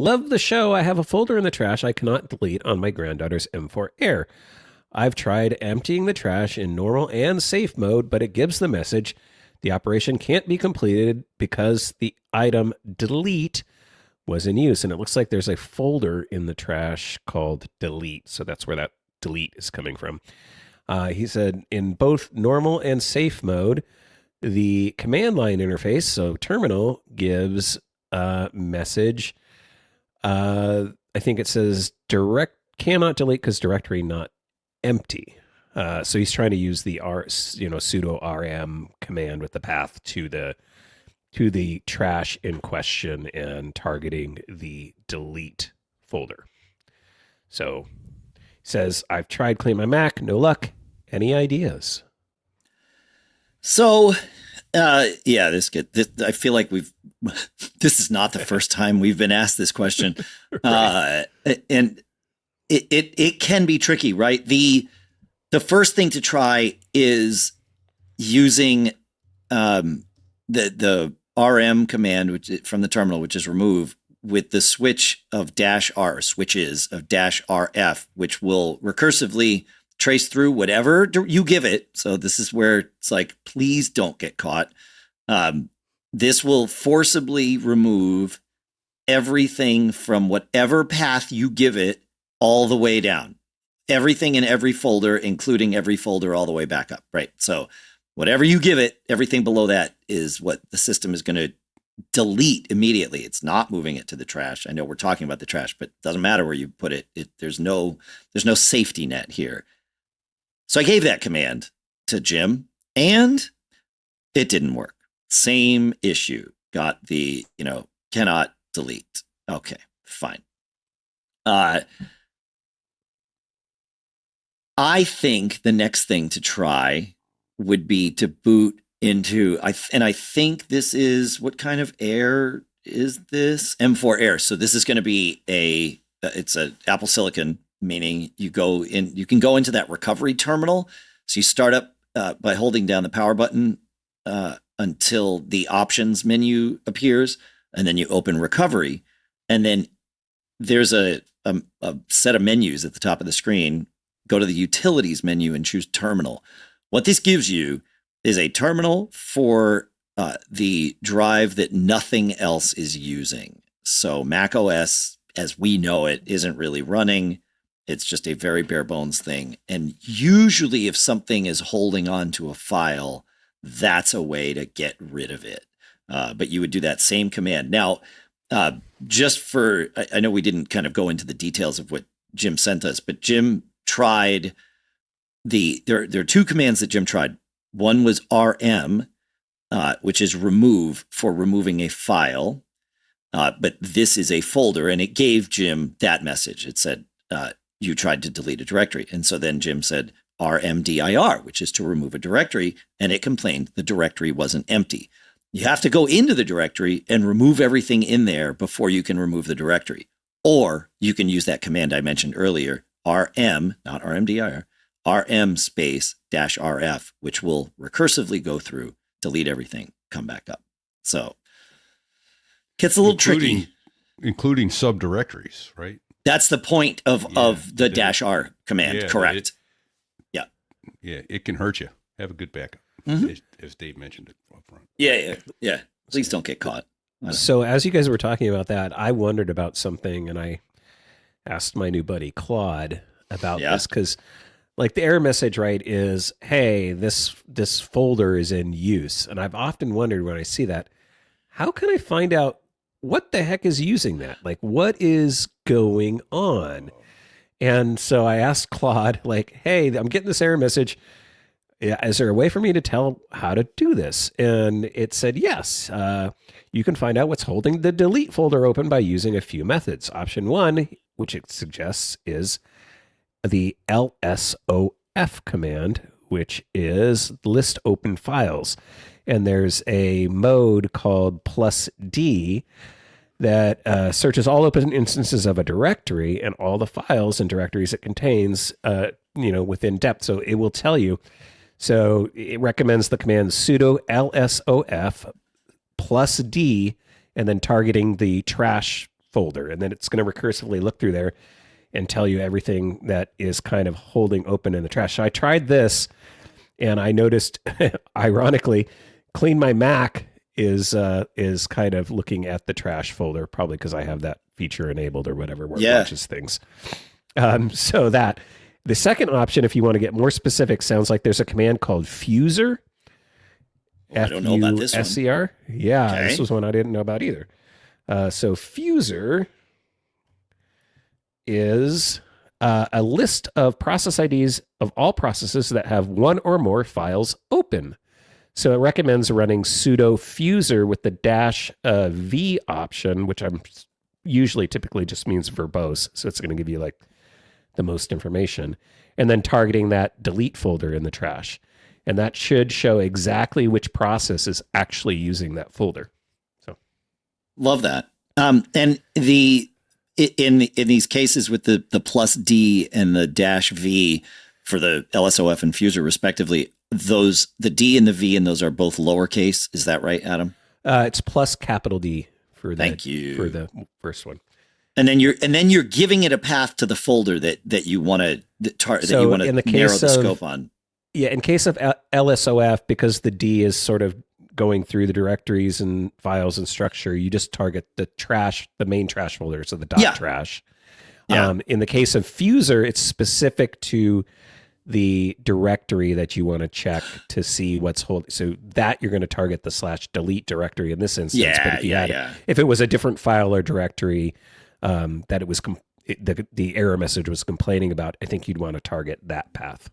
Love the show. I have a folder in the trash I cannot delete on my granddaughter's M4 Air. I've tried emptying the trash in normal and safe mode, but it gives the message the operation can't be completed because the item delete was in use. And it looks like there's a folder in the trash called delete. So that's where that delete is coming from. He said in both normal and safe mode, the command line interface, so terminal, gives a message. I think it says direct cannot delete because directory not empty. So he's trying to use the sudo rm command with the path to the trash in question and targeting the delete folder. So he says, I've tried clean my Mac, no luck. Any ideas? So, I feel like this is not the first time we've been asked this question. Right. And it can be tricky, right? The first thing to try is using the rm command from the terminal, which is remove, with the switches of -rf, which will recursively trace through whatever you give it. So this is where it's like, please don't get caught. This will forcibly remove everything from whatever path you give it all the way down. Everything in every folder, including every folder all the way back up, right? So whatever you give it, everything below that is what the system is going to delete immediately. It's not moving it to the trash. I know we're talking about the trash, but it doesn't matter where you put it. There's no safety net here. So I gave that command to Jim, and it didn't work. Same issue. Got the, cannot delete. Okay, fine. I think the next thing to try would be to boot into, I think this is, what kind of Air is this? M4 Air. So this is going to be it's a Apple Silicon, meaning you can go into that recovery terminal. So you start up by holding down the power button until the options menu appears, and then you open recovery. And then there's a set of menus at the top of the screen. Go to the utilities menu and choose terminal. What this gives you is a terminal for the drive that nothing else is using. So macOS, as we know it, isn't really running. It's just a very bare bones thing. And usually if something is holding on to a file, that's a way to get rid of it. But you would do that same command. Now, I know we didn't kind of go into the details of what Jim sent us, but Jim tried there are two commands that Jim tried. One was rm, which is remove, for removing a file. But this is a folder, and it gave Jim that message. It said, you tried to delete a directory. And so then Jim said rmdir, which is to remove a directory, and it complained the directory wasn't empty. You have to go into the directory and remove everything in there before you can remove the directory. Or you can use that command I mentioned earlier, rm, not rmdir, rm space -rf, which will recursively go through, delete everything, come back up. So gets a little tricky. Including subdirectories, right? That's the point of the -r command, correct? Yeah, it can hurt you. Have a good backup, as Dave mentioned it up front. Yeah. Please don't get caught. So as you guys were talking about that, I wondered about something, and I asked my new buddy Claude about this, because like the error message, right, is, hey, this folder is in use. And I've often wondered when I see that, how can I find out what the heck is using that? Like, what is going on? And so I asked Claude, like, hey, I'm getting this error message. Is there a way for me to tell how to do this? And it said, yes, you can find out what's holding the delete folder open by using a few methods. Option 1, which it suggests, is the lsof command, which is list open files. And there's a mode called +D that searches all open instances of a directory and all the files and directories it contains, within depth. So it will tell you. So it recommends the command sudo lsof +D, and then targeting the trash folder, and then it's going to recursively look through there and tell you everything that is kind of holding open in the trash. So I tried this, and I noticed, ironically, Clean My Mac is kind of looking at the trash folder, probably because I have that feature enabled or whatever, where it watches things. So that the second option, if you want to get more specific, sounds like there's a command called Fuser. I don't know about this one. F-U-S-E-R. Yeah, this was one I didn't know about either. So Fuser is a list of process IDs of all processes that have one or more files open. So it recommends running sudo fuser with the -v option, which I'm usually typically just means verbose. So it's going to give you like the most information, and then targeting that delete folder in the trash. And that should show exactly which process is actually using that folder. So love that. And in these cases with the +D and the -V for the lsof and fuser respectively, the D and the V in those are both lowercase. Is that right, Adam? It's +D for Thank you for the first one. And then you're giving it a path to the folder that you want to narrow the scope on. Yeah, in case of lsof, because the D is sort of going through the directories and files and structure, you just target the main trash folder, so the .trash. Yeah. In the case of Fuser, it's specific to the directory that you want to check to see what's holding. So that you're going to target the /delete directory in this instance. But if it was a different file or directory that it was the error message was complaining about, I think you'd want to target that path.